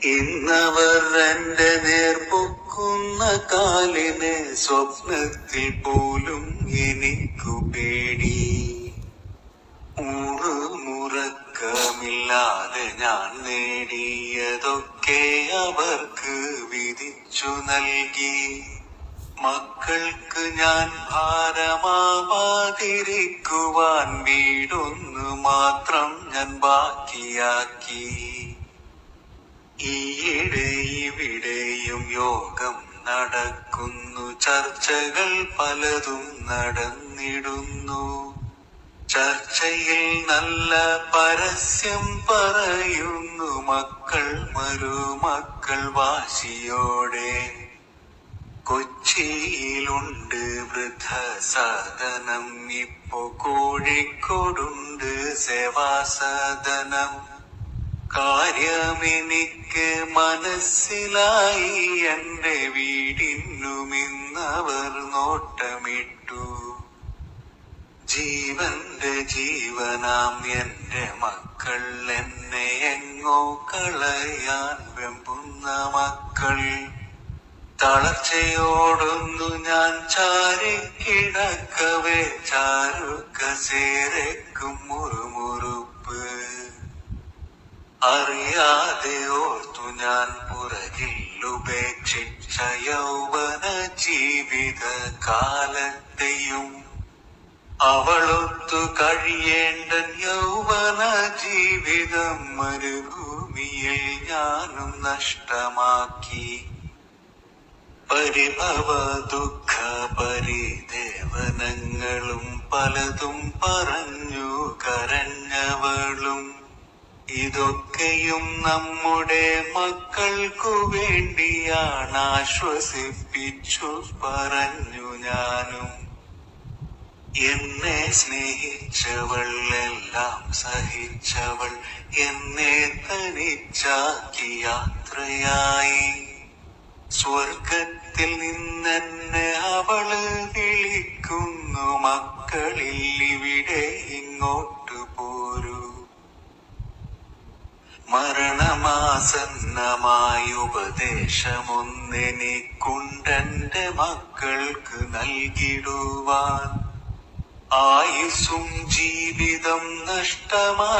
ഇന്നവർ എന്റെ നേർപ്പൊക്കുന്ന കാലിന് സ്വപ്നത്തിൽ പോലും എനിക്കു പേടി. ഊണുമുറക്കമില്ലാതെ ഞാൻ നേടിയതൊക്കെ അവർക്ക് വിധിച്ചു നൽകി. മക്കൾക്ക് ഞാൻ ഭാരമാവാതിരിക്കുവാൻ വീടൊന്നു മാത്രം ഞാൻ ബാക്കിയാക്കി. ഈയിടെ ഇവിടെയും യോഗം നടക്കുന്നു, ചർച്ചകൾ പലതും നടന്നിടുന്നു. ചർച്ചയിൽ നല്ല പരസ്യം പറയുന്നു മക്കൾ മരുമക്കൾ വാശിയോടെ. കൊച്ചിയിലുണ്ട് വൃദ്ധസദനം, ഇപ്പോ കോഴിക്കോടുണ്ട് സേവാസദനം. കാര്യമെനിക്ക് മനസ്സിലായി, എന്റെ വീടിനുമിന്നവർ നോട്ടമിട്ടു. ജീവന്റെ ജീവനാം എന്റെ മക്കൾ, എന്നെ എങ്ങോ കളയാൻ വെമ്പുന്ന മക്കൾ. തളർച്ചയോടൊന്നു ഞാൻ ചാരിക്കിടക്കവേ ചാരുകസേരക്കും മുറുമുറുപ്പ്. അറിയാതെ ഓർത്തു ഞാൻ പുറകിൽ ഉപേക്ഷിച്ച യൗവന ജീവിത കാലത്തെയും. അവളൊത്തു കഴിയേണ്ട യൗവന ജീവിതം മരുഭൂമിയിൽ ഞാനും നഷ്ടമാക്കി. പരിഭവ ദുഃഖ പരിദേവനങ്ങളും പലതും പറഞ്ഞു കരഞ്ഞവളും. ഇതൊക്കെയും നമ്മുടെ മക്കൾക്കു വേണ്ടിയാണ്, ആശ്വസിപ്പിച്ചു പറഞ്ഞു ഞാനും. എന്നെ സ്നേഹിച്ചവൾ, എല്ലാം സഹിച്ചവൾ, എന്നെ തനിച്ചാക്കി യാത്രയായി. സ്വർഗത്തിൽ നിന്നെന്നെ അവള് വിളിക്കുന്നു, മക്കളിൽ ഇവിടെ ഇങ്ങോട്ടു പോരൂ. മരണമാസന്നമായ ഉപദേശമൊന്നെനിക്കുണ്ടെന്റെ മക്കൾക്ക് നൽകിടുവാൻ. ആയുസ്സും ജീവിതം നഷ്ടമായി.